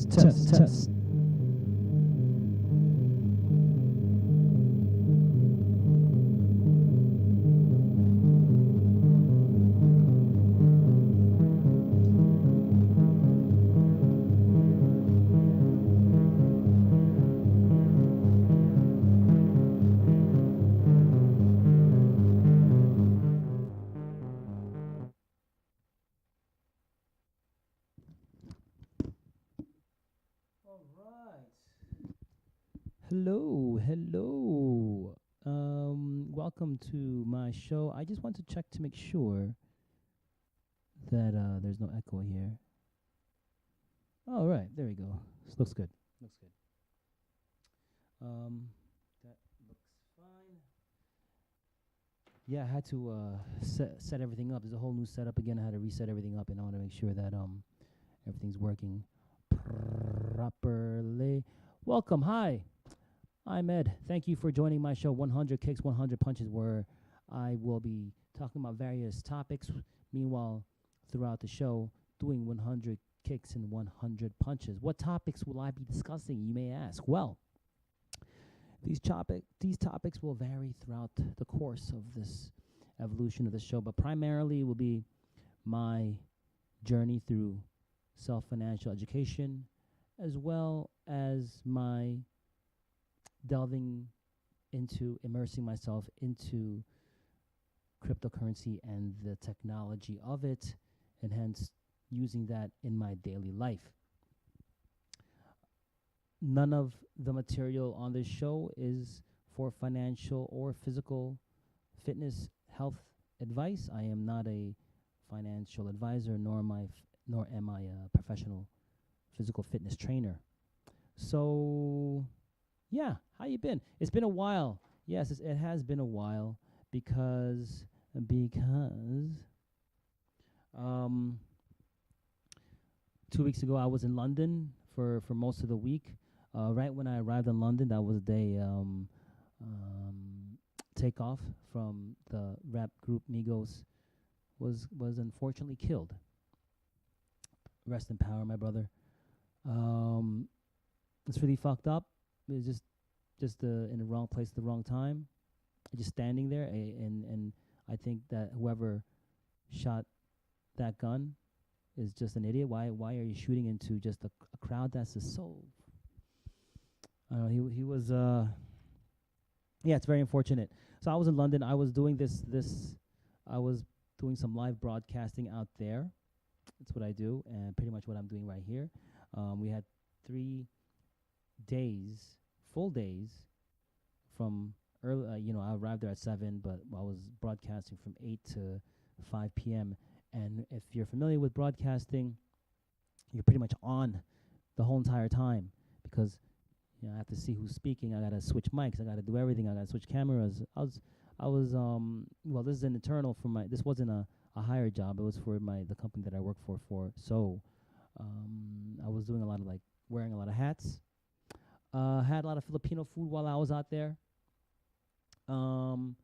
Test. Hello. Welcome to my show. I just want to check to make sure that there's no echo here. All right, there we go. This looks good. That looks fine. Yeah, I had to set everything up. There's a whole new setup again. I had to reset everything up, and I want to make sure that everything's working properly. Welcome. Hi. I'm Ed. Thank you for joining my show, 100 Kicks, 100 Punches, where I will be talking about various topics. Meanwhile, throughout the show, doing 100 kicks and 100 punches. What topics will I be discussing, you may ask? Well, these topics will vary throughout the course of this evolution of the show, but primarily will be my journey through self-financial education, as well as my immersing myself into cryptocurrency and the technology of it, and hence using that in my daily life. None of the material on this show is for financial or physical fitness health advice. I am not a financial advisor, nor am I a professional physical fitness trainer. So yeah, how you been? It's been a while. Yes, it has been a while because 2 weeks ago I was in London for most of the week. Right when I arrived in London, that was the day Takeoff from the rap group Migos was unfortunately killed. Rest in power, my brother. It's really fucked up. It's just in the wrong place at the wrong time. Just standing there, and I think that whoever shot that gun is just an idiot. Why are you shooting into just a crowd that's just so? I don't know. He was yeah, it's very unfortunate. So I was in London. I was doing I was doing some live broadcasting out there. That's what I do, and pretty much what I'm doing right here. We had 3 days, full days, from early. I arrived there at 7, but I was broadcasting from 8 to 5 p.m. And if you're familiar with broadcasting, you're pretty much on the whole entire time, because I have to see who's speaking. I gotta switch mics. I gotta do everything. I gotta switch cameras. I was well, this is an internal for my. This wasn't a hired job. It was for the company that I work for. So I was doing a lot of wearing a lot of hats. Had a lot of Filipino food while I was out there. And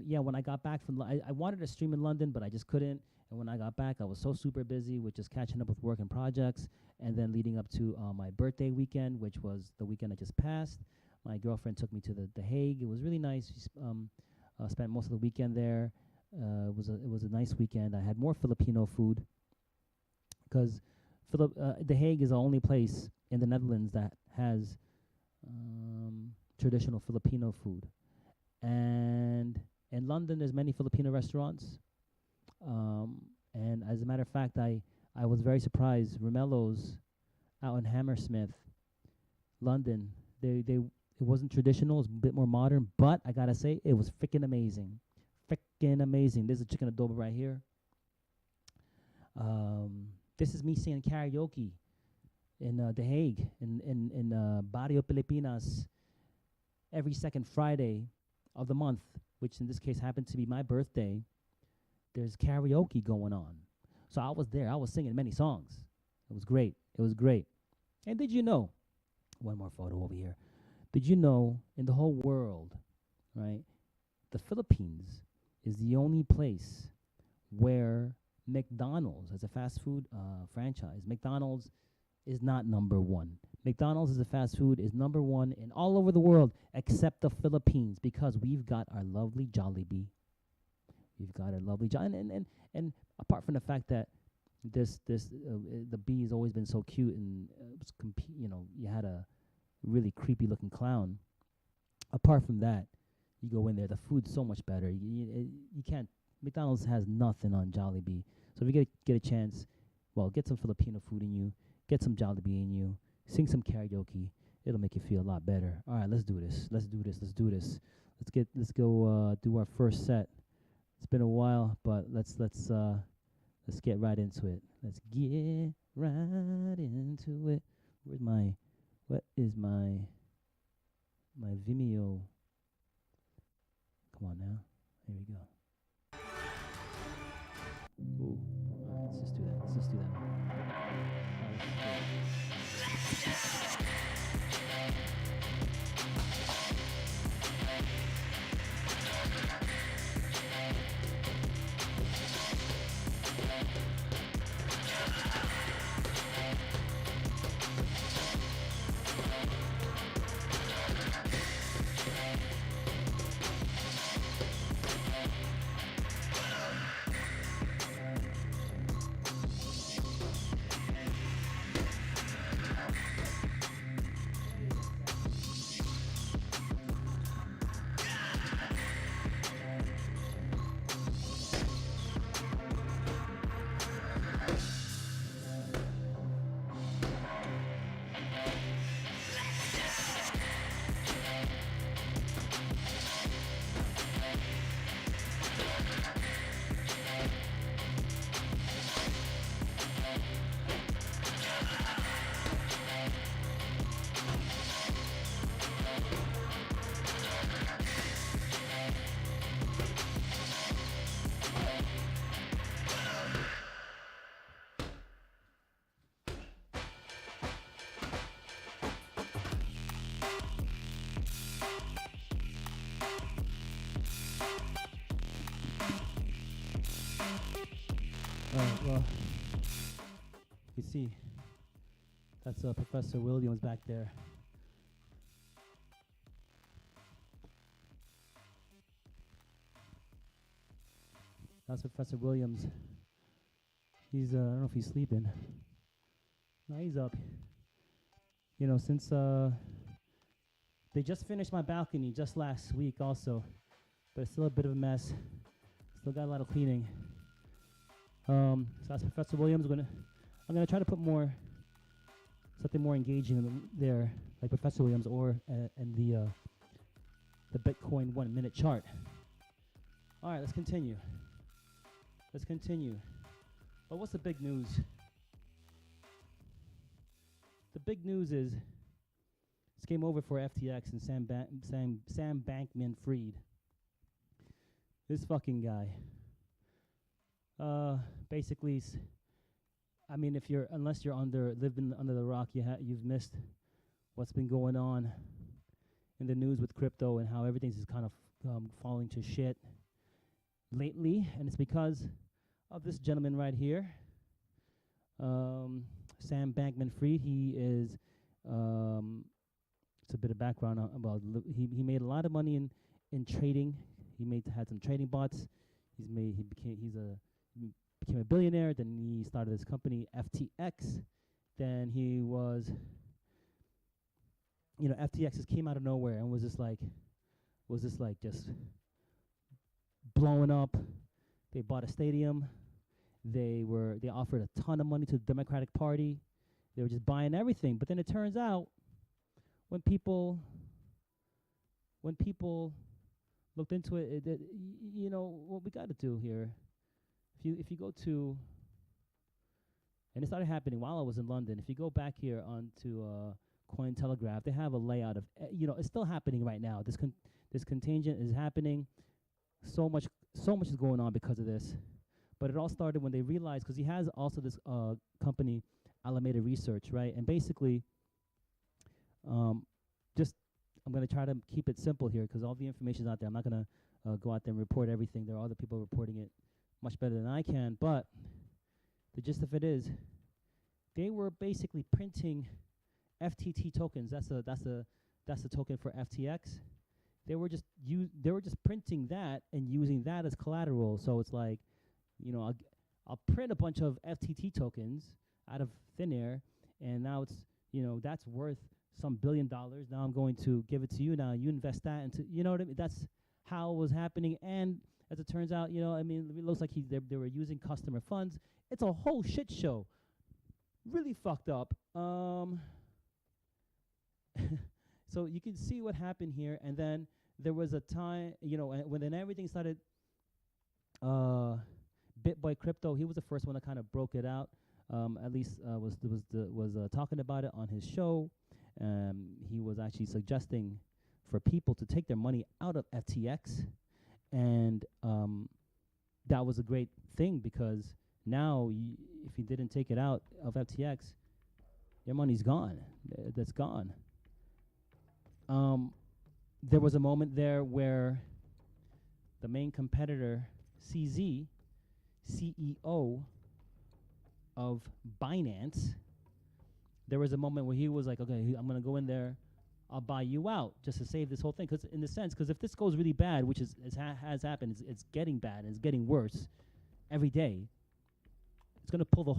yeah, when I got back from, I wanted to stream in London, but I just couldn't. And when I got back, I was so super busy with just catching up with work and projects, and then leading up to my birthday weekend, which was the weekend I just passed. My girlfriend took me to the Hague. It was really nice. We spent most of the weekend there. It was a nice weekend. I had more Filipino food because the Hague is the only place in the Netherlands that has traditional Filipino food. And in London, there's many Filipino restaurants. And as a matter of fact, I was very surprised. Romello's out in Hammersmith, London. It wasn't traditional. It was a bit more modern. But I gotta say, it was freaking amazing. Freaking amazing. There's a chicken adobo right here. This is me singing karaoke in The Hague, in Barrio Pilipinas, every second Friday of the month, which in this case happened to be my birthday. There's karaoke going on. So I was there. I was singing many songs. It was great. And did you know, one more photo over here, did you know in the whole world, right, the Philippines is the only place where McDonald's, as a fast food franchise, McDonald's is not number one. McDonald's as a fast food is number one in all over the world except the Philippines because we've got our lovely Jollibee. We've got our lovely and apart from the fact that the bee has always been so cute and you had a really creepy looking clown. Apart from that, you go in there, the food's so much better. You can't. McDonald's has nothing on Jollibee. So if you get a chance, well, get some Filipino food in you, get some Jollibee in you, sing some karaoke. It'll make you feel a lot better. All right, let's do this. Let's go do our first set. It's been a while, but let's get right into it. Let's get right into it. What is my Vimeo? Come on now. Here we go. Ooh. All right, let's just do that. All right, let's do it. Well, you see, that's Professor Williams back there. That's Professor Williams. He's, I don't know if he's sleeping. No, he's up. You know, since they just finished my balcony just last week also, but it's still a bit of a mess. Still got a lot of cleaning. So that's Professor Williams. I'm gonna try to put something more engaging in there, like Professor Williams, or and the Bitcoin 1 minute chart. All right, let's continue. But what's the big news? The big news is it's game over for FTX and Sam Bankman-Fried. This fucking guy. Basically, I mean, unless you're living under the rock, you've missed what's been going on in the news with crypto and how everything's just kind of falling to shit lately, and it's because of this gentleman right here, Sam Bankman-Fried. He is, it's a bit of background about he made a lot of money in trading. Had some trading bots. He became a billionaire. Then he started his company FTX. Then he was, FTX just came out of nowhere and was just just blowing up. They bought a stadium. They offered a ton of money to the Democratic Party. They were just buying everything. But then it turns out when people looked into it, what we got to do here. If you go to, and it started happening while I was in London. If you go back here onto Cointelegraph, they have a layout of, it's still happening right now. This contagion is happening. So much is going on because of this. But it all started when they realized, because he has also this company, Alameda Research, right? And basically, I'm going to try to keep it simple here because all the information is out there. I'm not going to go out there and report everything. There are other people reporting it much better than I can. But the gist of it is, they were basically printing FTT tokens. That's the token for FTX. They were just printing that and using that as collateral. So it's like, you know, I'll print a bunch of FTT tokens out of thin air, and now it's, you know, that's worth some $1 billion. Now I'm going to give it to you. Now you invest that into, you know what I mean? That's how it was happening. And as it turns out, you know, I mean, it looks like they were using customer funds. It's a whole shit show. Really fucked up. So you can see what happened here. And then there was a time, you know, when then everything started, BitBoy Crypto, he was the first one that kind of broke it out. At least was talking about it on his show. He was actually suggesting for people to take their money out of FTX, and that was a great thing, because now if you didn't take it out of FTX, your money's gone. That's gone. There was a moment there where the main competitor, CZ, CEO of Binance, there was a moment where he was like, okay, I'm going to go in there, I'll buy you out just to save this whole thing. Because in the sense, because if this goes really bad, which has happened, it's getting bad and it's getting worse every day, it's going to pull the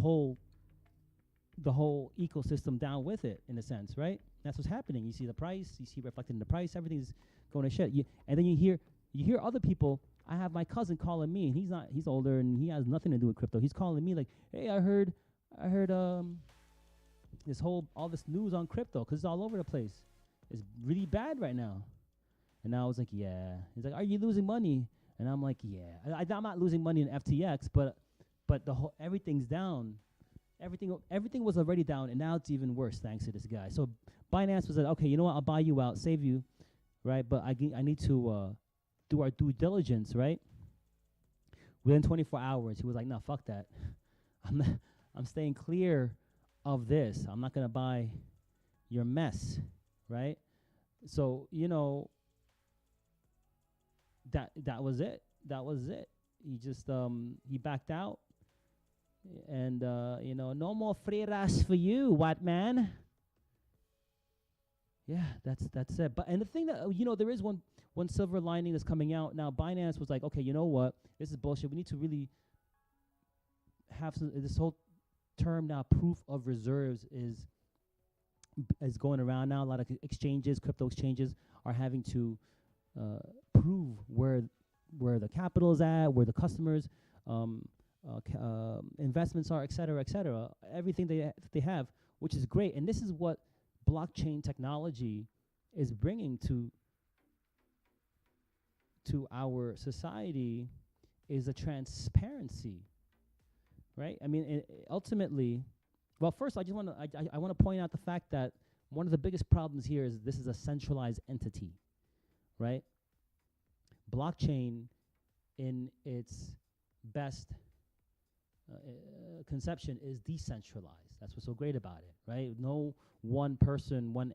whole ecosystem down with it, in a sense, right? That's what's happening. You see the price, you see reflected in the price, everything's going to shit. And then you hear other people. I have my cousin calling me, and he's older and he has nothing to do with crypto. He's calling me like, hey, I heard all this news on crypto, because it's all over the place. It's really bad right now. And I was like, yeah. He's like, are you losing money? And I'm like, yeah. I'm not losing money in FTX, but the whole everything's down. Everything was already down, and now it's even worse thanks to this guy. So Binance was like, okay, you know what? I'll buy you out, save you, right? But I need to do our due diligence, right? Within 24 hours, he was like, no, fuck that. I'm staying clear of this. I'm not gonna buy your mess, right? So, you know, that was it. That was it. He just he backed out. And you know, no more free ras for you, what man? Yeah, that's it. But and the thing that you know, there is one silver lining that's coming out now. Binance was like, okay, you know what? This is bullshit. We need to really have this whole term now. Proof of reserves is going around now. A lot of exchanges, crypto exchanges, are having to prove where the capital is at, where the customers. Investments are, et cetera, everything they have, which is great. And this is what blockchain technology is bringing to our society, is a transparency, right? I mean, ultimately, well, first I want to point out the fact that one of the biggest problems here is this is a centralized entity, right? Blockchain, in its best conception, is decentralized. That's what's so great about it, right? No one person, one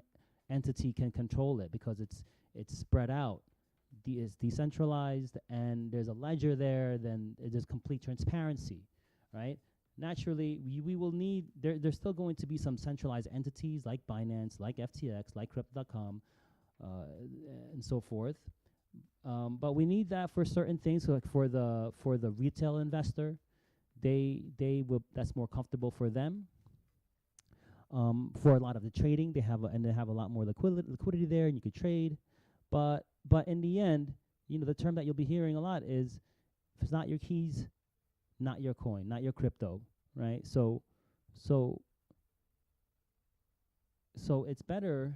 entity can control it, because it's spread out. It's decentralized, and there's a ledger there. Then there's complete transparency, right? Naturally, we will need. There's still going to be some centralized entities like Binance, like FTX, like Crypto.com, and so forth. But we need that for certain things. So like for the retail investor, they will, that's more comfortable for them. For a lot of the trading, they have a lot more liquidity there, and you could trade. But in the end, you know, the term that you'll be hearing a lot is, if it's not your keys, not your coin, not your crypto, right? So it's better.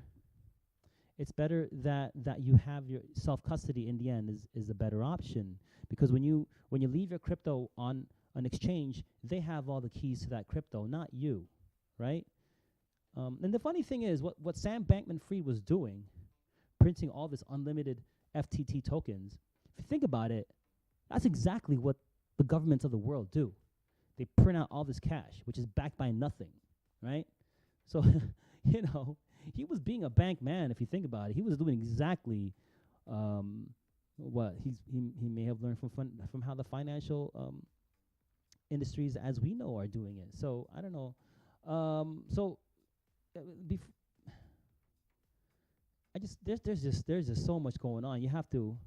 It's better that you have your self-custody. In the end is a better option, because when you leave your crypto on an exchange, they have all the keys to that crypto, not you, right? And the funny thing is, what Sam Bankman-Fried was doing, printing all this unlimited FTT tokens, if you think about it, that's exactly what the governments of the world do. They print out all this cash, which is backed by nothing, right? So, you know, he was being a bank man. If you think about it, he was doing exactly what he may have learned from how the financial industries as we know are doing it. So I don't know. So uh, bef- there's just so much going on. You have to.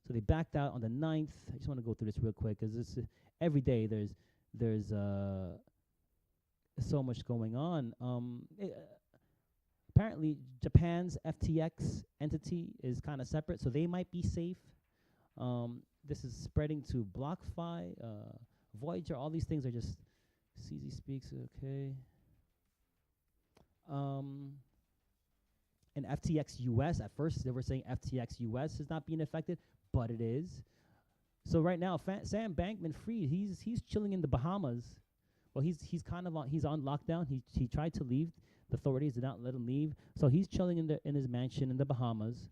So they backed out on the 9th. I just want to go through this real quick because this every day there's so much going on. Apparently Japan's FTX entity is kind of separate, so they might be safe. This is spreading to BlockFi, Voyager. All these things are just CZ speaks. Okay. And FTX US, at first they were saying FTX US is not being affected, but it is. So right now, Sam Bankman-Fried, he's chilling in the Bahamas. Well, he's kind of he's on lockdown. He tried to leave. The authorities did not let him leave. So he's chilling in his mansion in the Bahamas,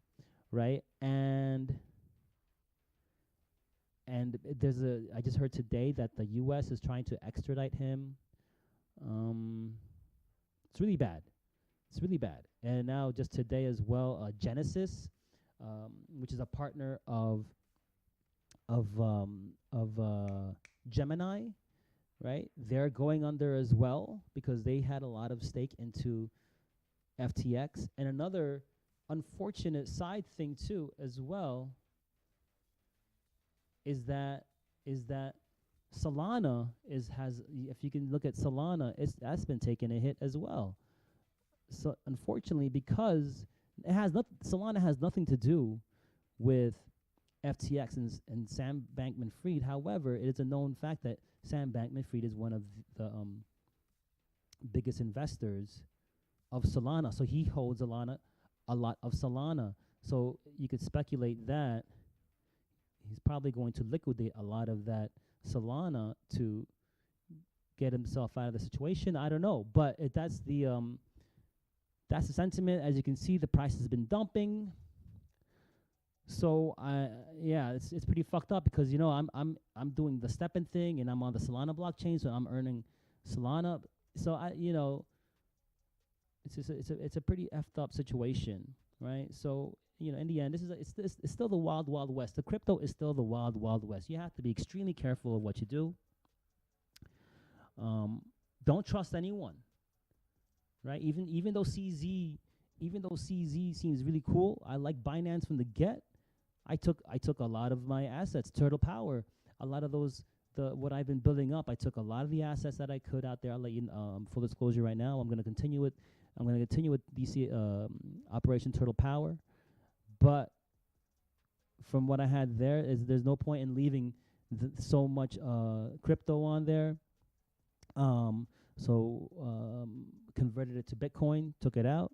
right? And I just heard today that the U.S. is trying to extradite him. It's really bad. It's really bad. And now just today as well, Genesis, which is a partner of Gemini, right? They're going under as well because they had a lot of stake into FTX. And another unfortunate side thing too as well is that Solana has if you can look at Solana, that's been taking a hit as well. So unfortunately, because Solana has nothing to do with FTX and Sam Bankman-Fried. However, it is a known fact that Sam Bankman-Fried is one of the biggest investors of Solana. So he holds a lot of Solana. So you could speculate that he's probably going to liquidate a lot of that Solana to get himself out of the situation. I don't know, but that's the sentiment. As you can see, the price has been dumping. So it's pretty fucked up because I'm doing the stepping thing and I'm on the Solana blockchain, so I'm earning Solana. So it's a pretty effed up situation, right? So in the end, it's still the wild west. The crypto is still the wild west. You have to be extremely careful of what you do. Don't trust anyone, right? Even though CZ seems really cool, I like Binance from the get. I took a lot of my assets, Turtle Power, a lot of those what I've been building up. I took a lot of the assets that I could out there. I'll let you full disclosure right now. I'm going to continue with DC Operation Turtle Power, but from what I had there's no point in leaving so much crypto on there. Converted it to Bitcoin, took it out,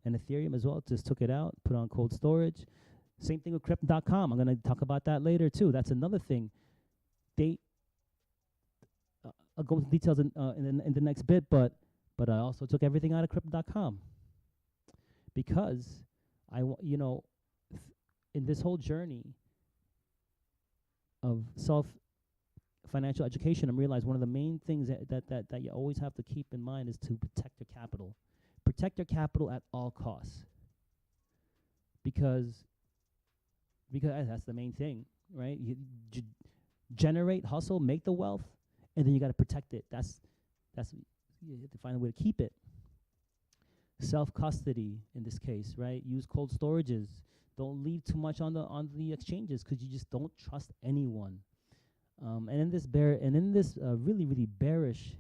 and Ethereum as well. Just took it out, put on cold storage. Same thing with Crypto.com. I'm going to talk about that later too. That's another thing. I'll go into details in the next bit, but I also took everything out of Crypto.com because in this whole journey of financial education, I'm realizing one of the main things that you always have to keep in mind is to protect your capital. Protect your capital at all costs. Because that's the main thing, right? You generate, hustle, make the wealth, and then you got to protect it. That's you have to find a way to keep it. Self-custody in this case, right? Use cold storages. Don't leave too much on the exchanges because you just don't trust anyone. And in this really really bearish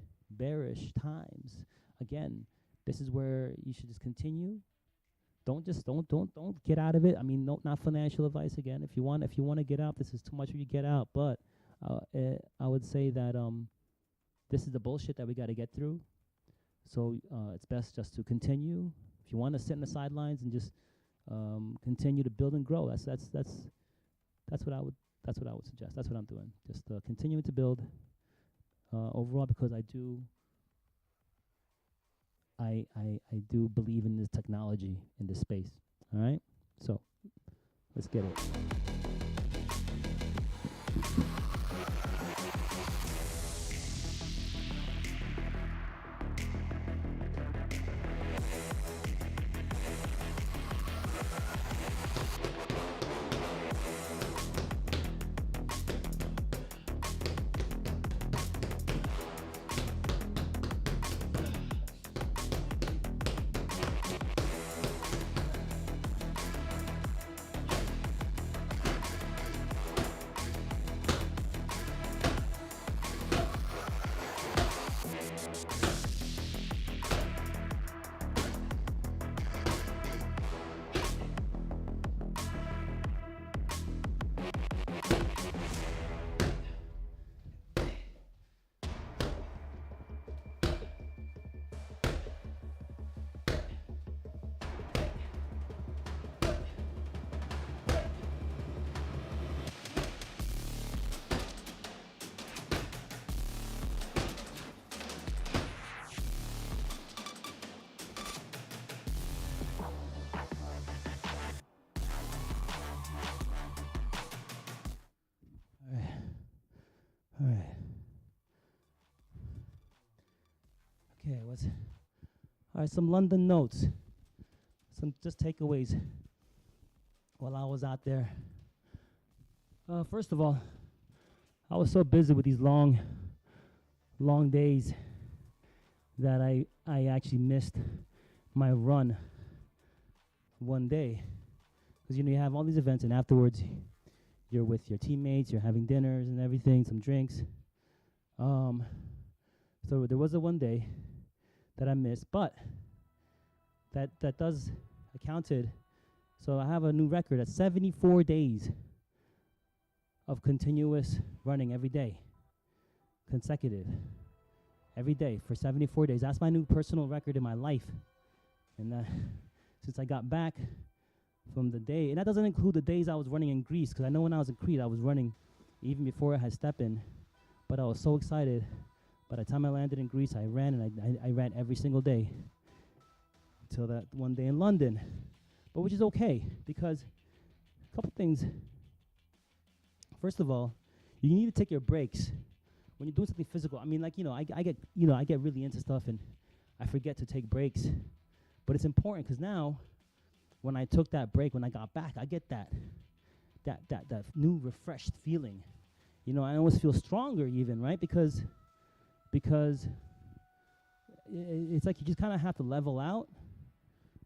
times, again, this is where you should just continue. Don't get out of it. I mean, not financial advice again. If you want to get out, this is too much for you to get out. But I would say that this is the bullshit that we got to get through. So it's best just to continue. If you want to sit on the sidelines and just continue to build and grow, that's what I would suggest. That's what I'm doing. Just continuing to build overall because I do believe in this technology in this space. All right, so let's get it. All right. Okay, all right, some London notes. Some just takeaways while I was out there. First of all, I was so busy with these long days that I actually missed my run one day. Because, you have all these events, and afterwards, you're with your teammates, you're having dinners and everything, some drinks. So there was a one day that I missed, but that does accounted. So I have a new record at 74 days of continuous running every day, consecutive, every day for 74 days. That's my new personal record in my life. And since I got back from the day, and that doesn't include the days I was running in Greece, because I know when I was in Crete, I was running even before I had Step In, but I was so excited. By the time I landed in Greece, I ran, and I ran every single day until that one day in London, but which is okay, because a couple things. First of all, you need to take your breaks when you're doing something physical. I mean, like, I get really into stuff, and I forget to take breaks, but it's important, because now, when I took that break, when I got back, I get that new refreshed feeling. I always feel stronger even, right? Because it's like you just kind of have to level out,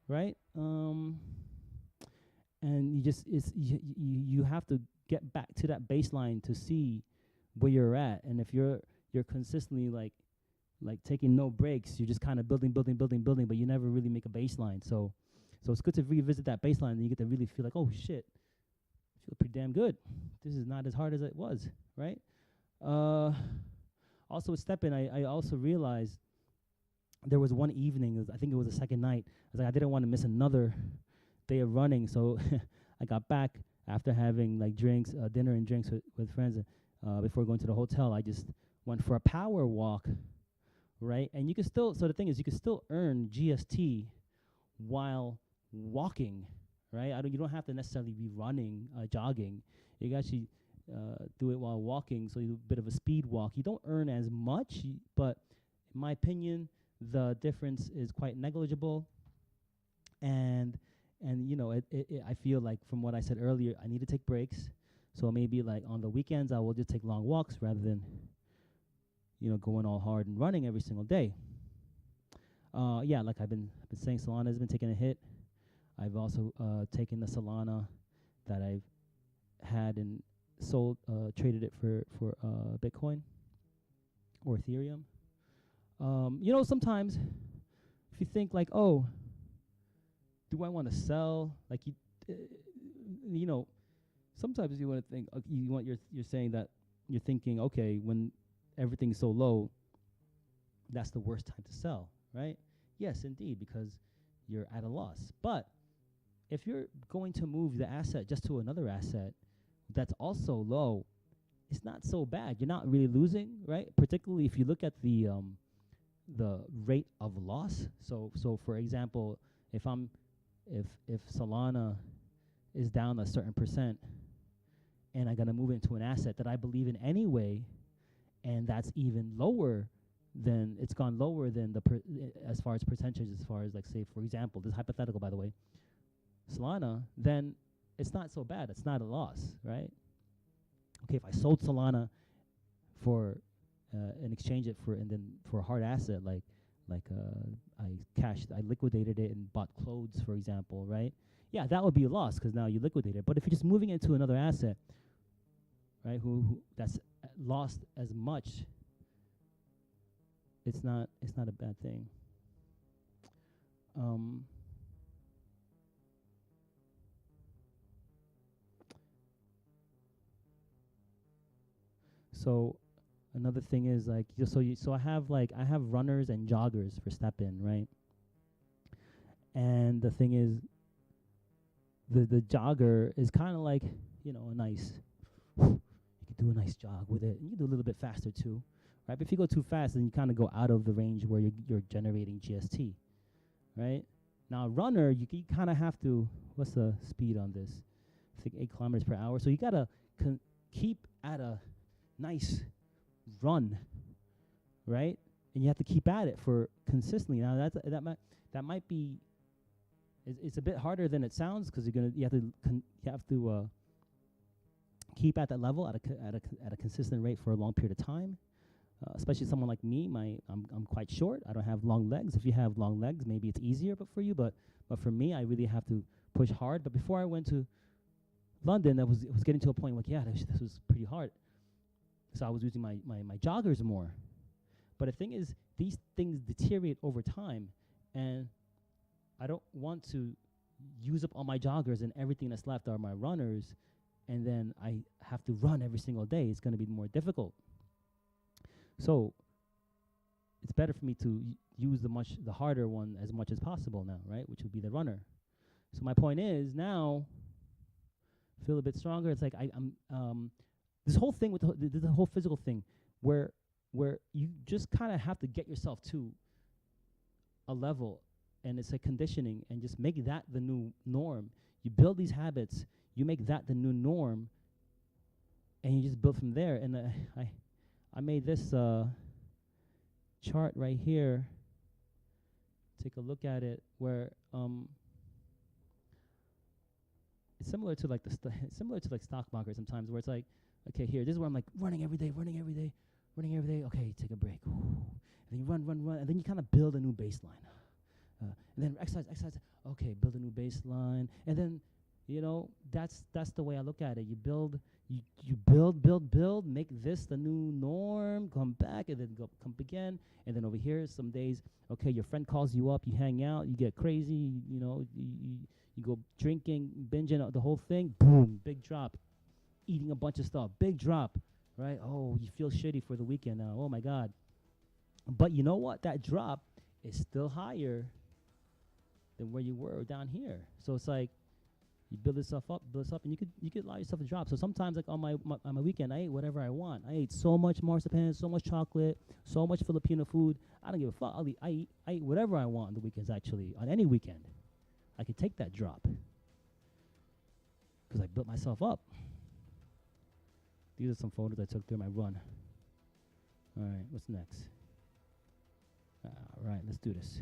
right? And you have to get back to that baseline to see where you're at. And if you're consistently like taking no breaks, you're just kind of building, but you never really make a baseline. So it's good to revisit that baseline, and you get to really feel like, oh shit, I feel pretty damn good. This is not as hard as it was, right? Also with Step In, I also realized there was one evening, I think it was the second night, I didn't want to miss another day of running, so I got back after having like drinks, dinner and drinks with friends. Before going to the hotel, I just went for a power walk, right? And you can still, so the thing is, you can still earn GST while walking, right? You don't have to necessarily be running, jogging. You can actually do it while walking, so you do a bit of a speed walk. You don't earn as much, but in my opinion, the difference is quite negligible. And I feel like, from what I said earlier, I need to take breaks. So maybe like on the weekends, I will just take long walks rather than, going all hard and running every single day. Yeah, like I've been saying, Solana has been taking a hit. I've also taken the Solana that I've had and sold, traded it for Bitcoin or Ethereum. Sometimes if you think like, oh, do I want to sell? Like sometimes you want to think, you're saying that you're thinking, okay, when everything's so low, that's the worst time to sell, right? Yes, indeed, because you're at a loss. But if you're going to move the asset just to another asset that's also low, it's not so bad. You're not really losing, right? Particularly if you look at the rate of loss. So for example, if Solana is down a certain percent, and I'm gonna move into an asset that I believe in anyway, and that's even lower than, it's gone lower than as far as percentage, as far as like, say for example, this is hypothetical by the way, Solana, then it's not so bad. It's not a loss, right? Okay, if I sold Solana and exchange it for a hard asset, like I liquidated it and bought clothes, for example, right? Yeah, that would be a loss because now you liquidated it. But if you're just moving into another asset, right, who that's lost as much, it's not a bad thing. So another thing is like, so I have runners and joggers for Step In, right? And the thing is, the jogger is kind of like, a nice, you could do a nice jog with it. You can do a little bit faster too, right? But if you go too fast, then you kind of go out of the range where you're generating GST, right? Now runner, you kind of have to, what's the speed on this? I think 8 kilometers per hour. So you gotta keep at a nice run, right? And you have to keep at it for consistently. Now that might be it's a bit harder than it sounds because you have to keep at that level at a consistent rate for a long period of time. Especially someone like me, I'm quite short. I don't have long legs. If you have long legs, maybe it's easier, but for you, but for me, I really have to push hard. But before I went to London, it was getting to a point like, yeah, this was pretty hard. So I was using my joggers more. But the thing is, these things deteriorate over time, and I don't want to use up all my joggers and everything that's left are my runners, and then I have to run every single day. It's going to be more difficult. So it's better for me to use the harder one as much as possible now, right? Which would be the runner. So my point is now feel a bit stronger. It's like I'm this whole thing with the whole physical thing where you just kind of have to get yourself to a level, and it's like conditioning, and just make that the new norm. You build these habits, you make that the new norm, and you just build from there. And I made this chart right here. Take a look at it, where it's similar to like stock market sometimes, where it's like, okay, here, this is where I'm like running every day. Okay, take a break. Ooh. And then you run, and then you kind of build a new baseline. And then exercise. Okay, build a new baseline, and then that's the way I look at it. You build, make this the new norm. Come back, and then come again, and then over here, some days, okay, your friend calls you up, you hang out, you get crazy, you go drinking, binging, the whole thing. Boom, big drop. Eating a bunch of stuff, big drop, right? Oh, you feel shitty for the weekend now. Oh my God. But you know what? That drop is still higher than where you were down here. So it's like you build this up, and you could allow yourself to drop. So sometimes, like on my weekend, I ate whatever I want. I ate so much marzipan, so much chocolate, so much Filipino food. I don't give a fuck. I eat whatever I want on the weekends. Actually, on any weekend, I could take that drop because I built myself up. These are some photos I took during my run. All right, what's next? All right, let's do this.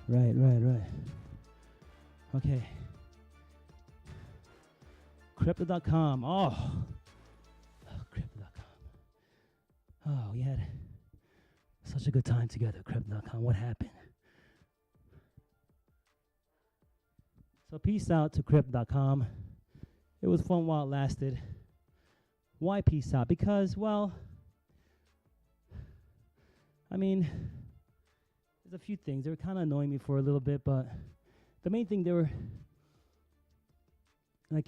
Right. Okay. Crypto.com. Oh, Crypto.com. Oh, we had such a good time together, Crypto.com. What happened? So peace out to Crypto.com. It was fun while it lasted. Why peace out? Because, well, I mean, there's a few things. They were kind of annoying me for a little bit, but the main thing, they were, like,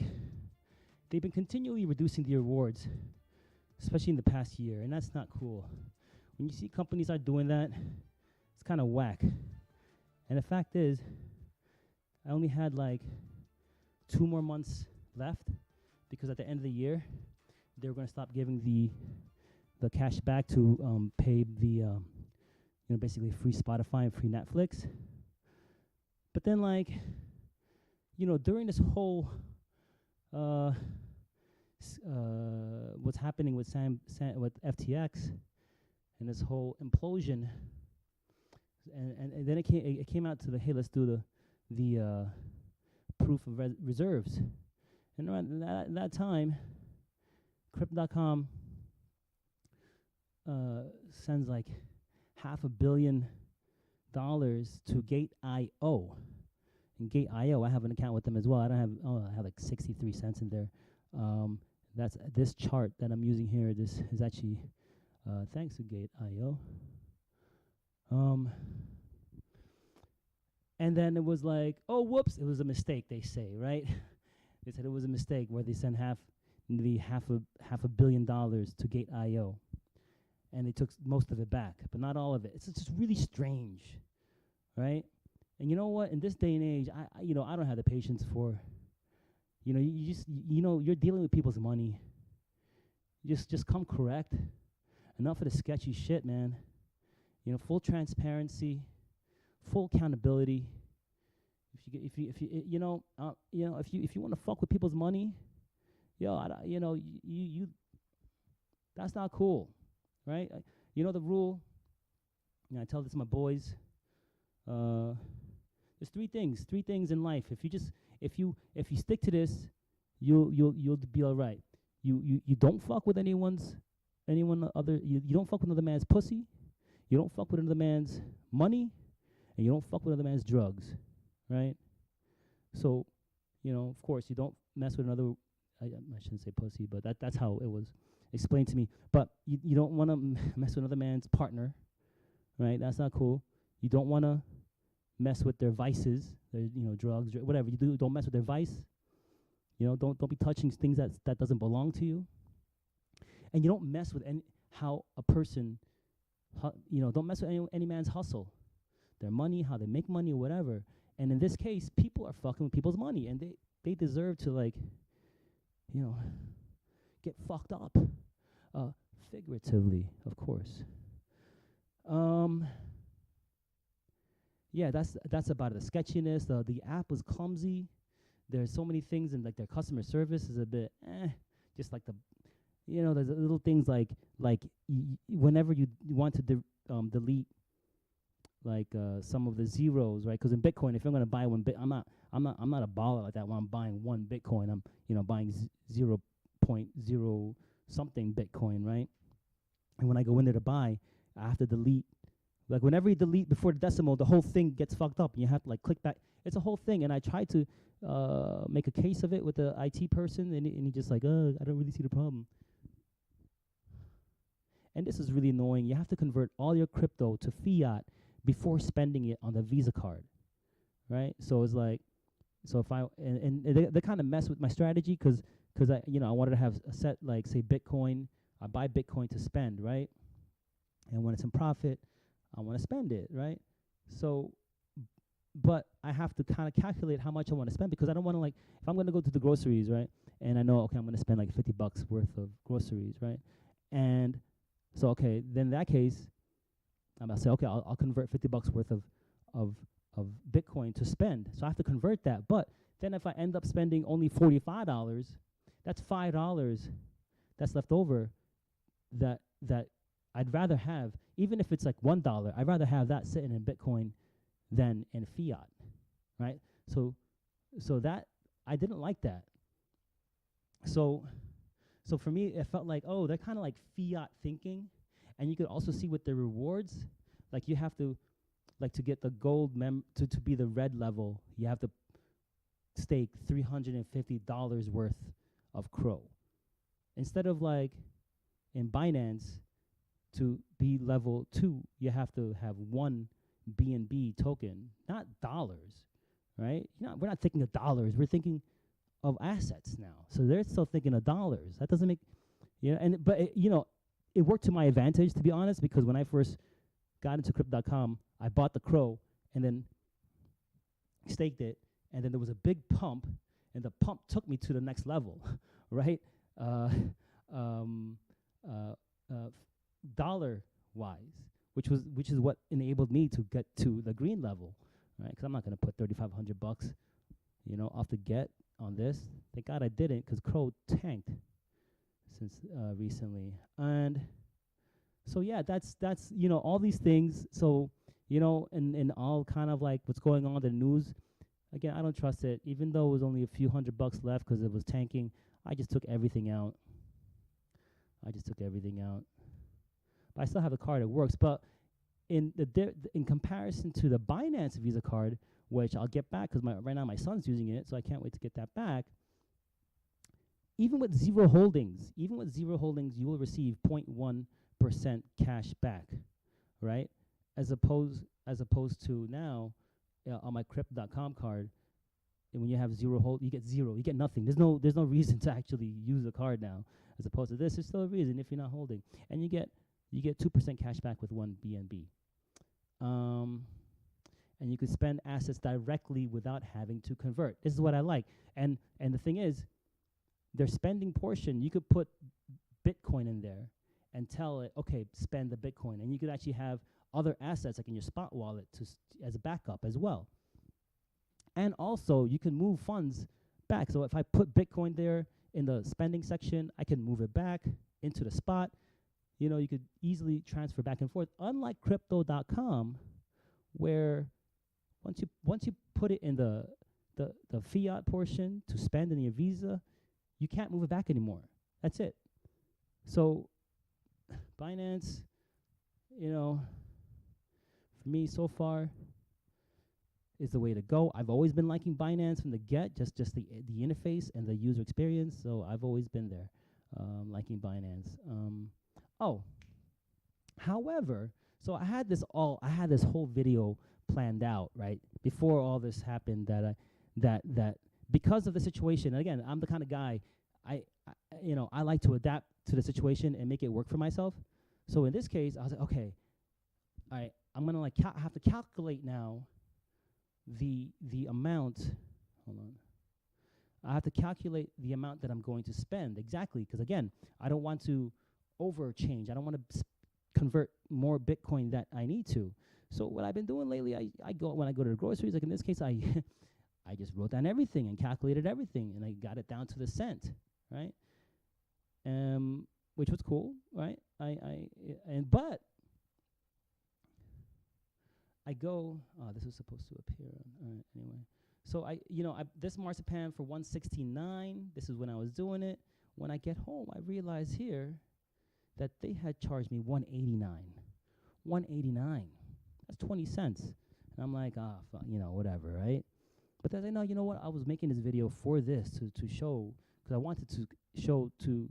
they've been continually reducing the rewards, especially in the past year, and that's not cool. When you see companies are doing that, it's kind of whack. And the fact is, I only had like 2 more months left, because at the end of the year, they were going to stop giving the cash back to pay the basically free Spotify and free Netflix. But then, like, during this whole what's happening with with FTX and this whole implosion, and then it came out to the, hey, let's do the proof of reserves, and around that time, Crypto.com sends like $500 million to Gate.io. And Gate.io, I have an account with them as well. I have like 63 cents in there. That's this chart that I'm using here. This is actually thanks to Gate.io. And then it was like, oh, whoops, it was a mistake, they say, right? They said it was a mistake where they sent half a billion dollars to Gate.io. And they took most of it back, but not all of it. It's just really strange, right? And you know what? In this day and age, I don't have the patience for, you're dealing with people's money. Just come correct. Enough of the sketchy shit, man. Full transparency, full accountability. If you want to fuck with people's money, that's not cool, right? The rule. I tell this to my boys. There's three things in life. If you stick to this, you'll be all right. You don't fuck with anyone other. You don't fuck with another man's pussy. You don't fuck with another man's money, and you don't fuck with another man's drugs, right? So, of course, you don't mess with another. I shouldn't say pussy, but that's how it was explained to me. But you don't want to mess with another man's partner, right? That's not cool. You don't want to mess with their vices, their drugs, whatever you do. Don't mess with their vice. Don't be touching things that doesn't belong to you. And you don't mess with how a person, don't mess with any man's hustle, their money, how they make money, or whatever. And in this case, people are fucking with people's money, and they deserve to get fucked up, figuratively, of course. Yeah, that's about it. The sketchiness. The app was clumsy. There's so many things, and like their customer service is a bit just like there's little things like whenever you want to delete like some of the zeros, right? Because in Bitcoin, if I'm gonna buy one I'm not a baller like that. When I'm buying one Bitcoin, I'm buying 0.0 something Bitcoin, right? And when I go in there to buy, I have to delete. Like whenever you delete before the decimal, the whole thing gets fucked up, and you have to click back. It's a whole thing, and I tried to make a case of it with the IT person, and he just I don't really see the problem. And this is really annoying. You have to convert all your crypto to fiat before spending it on the Visa card, right? So it's like, if I they kind of mess with my strategy because I wanted to have a set say Bitcoin. I buy Bitcoin to spend, right? And when it's in profit, I want to spend it, right? So, but I have to kind of calculate how much I want to spend because I don't want to if I'm going to go to the groceries, right? And I know, okay, I'm going to spend like $50 worth of groceries, right? And so, okay, then in that case, I'm going to say, okay, I'll convert $50 worth of Bitcoin to spend. So I have to convert that. But then if I end up spending only $45, that's $5 that's left over that I'd rather have, even if it's like $1, I'd rather have that sitting in Bitcoin than in fiat, right? So that, I didn't like that. So for me, it felt like, oh, they're kind of like fiat thinking. And you could also see with the rewards, like you have to, to get the gold to be the red level, you have to stake $350 worth of Crow. Instead of in Binance, to be level 2, you have to have one BNB token, not dollars, right? We're not thinking of dollars. We're thinking of assets now. So they're still thinking of dollars. That doesn't make, but it worked to my advantage, to be honest, because when I first got into Crypto.com, I bought the Crow and then staked it, and then there was a big pump, and the pump took me to the next level, right? Dollar-wise, which is what enabled me to get to the green level, right? Because I'm not going to put $3,500, off the get on this. Thank God I didn't, because Crow tanked. since recently. And so yeah, that's you know, all these things. So you know, and all kind of like what's going on in the news. Again, I don't trust it. Even though it was only a few $100 left because it was tanking, I just took everything out. But I still have the card. It works. But in in comparison to the Binance Visa card, which I'll get back because right now my son's using it, so I can't wait to get that back. Even with zero holdings, you will receive 0.1% cash back, right? As opposed to now on my Crypto.com card, and when you have zero hold, you get zero. You get nothing. There's no reason to actually use the card now. As opposed to this, there's still a reason if you're not holding, and you get 2% cash back with one BNB. And you could spend assets directly without having to convert. This is what I like. And the thing is, their spending portion, you could put Bitcoin in there and tell it, okay, spend the Bitcoin, and you could actually have other assets like in your spot wallet as a backup as well. And also, you can move funds back. So if I put Bitcoin there in the spending section, I can move it back into the spot. You know, you could easily transfer back and forth. Unlike Crypto.com, where once you put it in the fiat portion to spend in your Visa, you can't move it back anymore. That's it. So Binance, you know, for me so far, is the way to go. I've always been liking Binance from the get, just the interface and the user experience. So I've always been there, liking Binance. However, so I had this whole video planned out, right, before all this happened. That because of the situation. And again, I'm the kind of guy I like to adapt to the situation and make it work for myself. So in this case, I was like, okay, all right, I'm gonna like have to calculate now the amount. Hold on. I have to calculate the amount that I'm going to spend exactly, because again, I don't want to overchange. I don't want to convert more Bitcoin that I need to. So what I've been doing lately, I go when I go to the groceries, like in this case, I just wrote down everything and calculated everything, and I got it down to the cent, right? Which was cool, right? But I go. Oh, this was supposed to appear. All right, anyway. So this marzipan for 169. This is when I was doing it. When I get home, I realize here that they had charged me 189. 189. That's 20 cents. And I'm like, whatever, right? But then I know, you know what? I was making this video for this to show, because I wanted to show to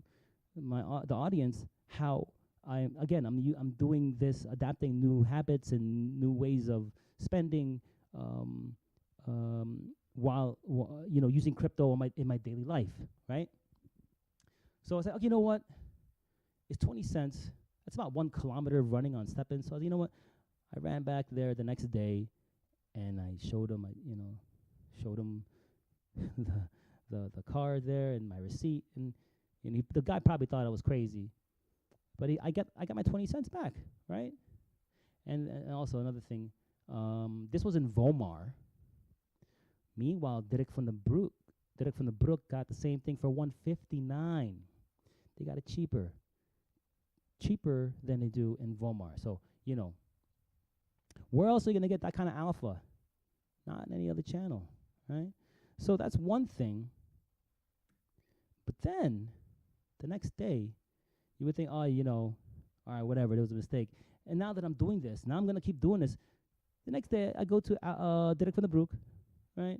the audience how I'm doing this, adapting new habits and new ways of spending while using crypto in my daily life, right? So I said, okay, you know what? It's 20 cents. That's about 1 kilometer running on Stepin. So you know what? I ran back there the next day, and I showed him, the card there and my receipt, and the guy probably thought I was crazy, but I got my 20 cents back, right? And also another thing, this was in Vomar. Meanwhile, Dirk van den Broek got the same thing for 159. They got it cheaper than they do in Vomar. So where else are you gonna get that kind of alpha? Not in any other channel, right? So that's one thing. But then the next day, you would think, all right, whatever, there was a mistake. And now that I'm doing this, now I'm gonna keep doing this. The next day, I go to Dirk van den Broek, right?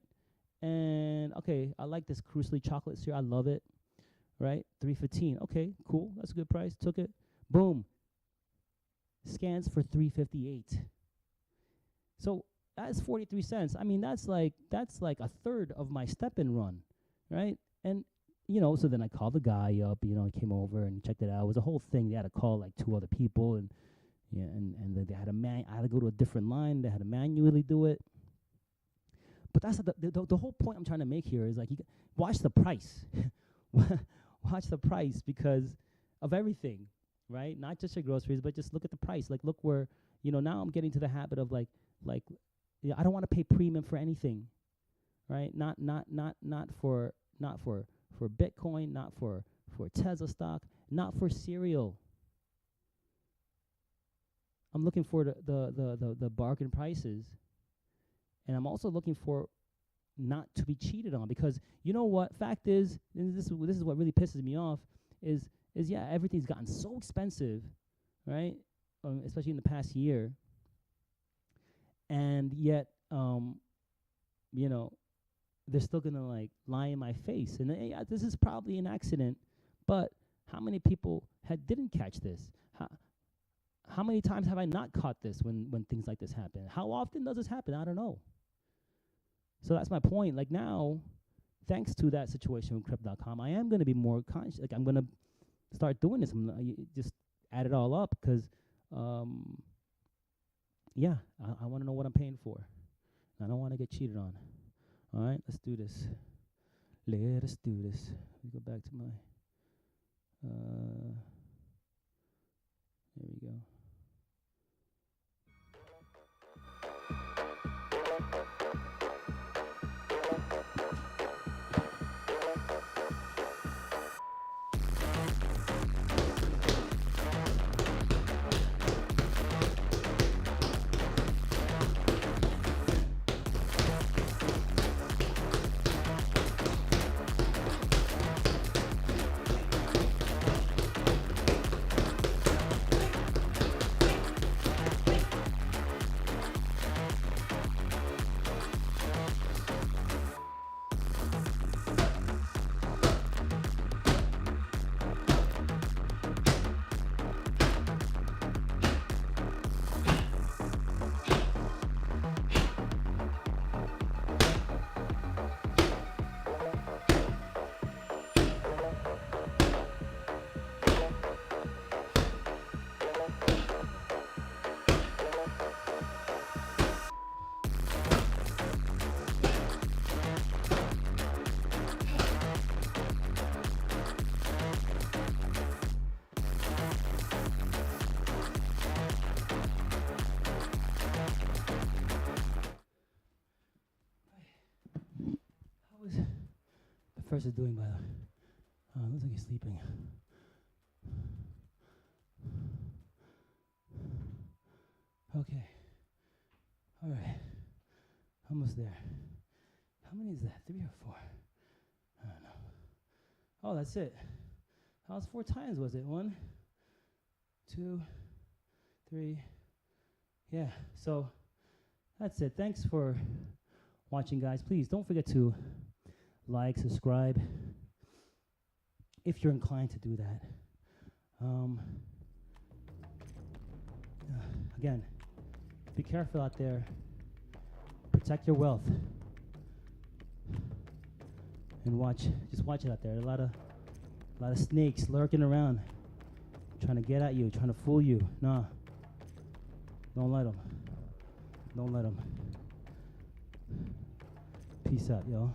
And okay, I like this Crucially chocolate syrup. I love it, right? $3.15. Okay, cool. That's a good price. Took it. Boom. Scans for $3.58. So that's 43 cents. I mean, that's like a third of my step-in run, right? And so then I called the guy up. He came over and checked it out. It was a whole thing. They had to call like 2 other people, and they had I had to go to a different line. They had to manually do it. But that's the whole point I'm trying to make here is like, watch the price. Watch the price because of everything, right? Not just your groceries, but just look at the price. Like, look where, now I'm getting to the habit of I don't want to pay premium for anything, right? Not for Bitcoin, not for for Tesla stock, not for cereal. I'm looking for the bargain prices, and I'm also looking for not to be cheated on, because you know what? Fact is, and this is what really pisses me off, is yeah, everything's gotten so expensive, right? Especially in the past year, and yet, you know, they're still gonna like lie in my face, and yeah, this is probably an accident, but how many people didn't catch this? How many times have I not caught this when things like this happen? How often does this happen? I don't know. So that's my point. Like now, thanks to that situation with Crypto.com, I am going to be more conscious. Like I'm going to start doing this. Just add it all up because, yeah, I want to know what I'm paying for. I don't want to get cheated on. All right, let's do this. Let us do this. Let me go back to my, there we go. First is doing by the looks like he's sleeping. Okay. All right. Almost there. How many is that? 3 or 4? I don't know. Oh, that's it. How was 4 times, was it? 1, 2, 3. Yeah. So that's it. Thanks for watching, guys. Please don't forget to like, subscribe, if you're inclined to do that. Again, be careful out there. Protect your wealth. And just watch it out there. A lot of snakes lurking around, trying to get at you, trying to fool you. Nah, don't let them. Don't let them. Peace out, y'all.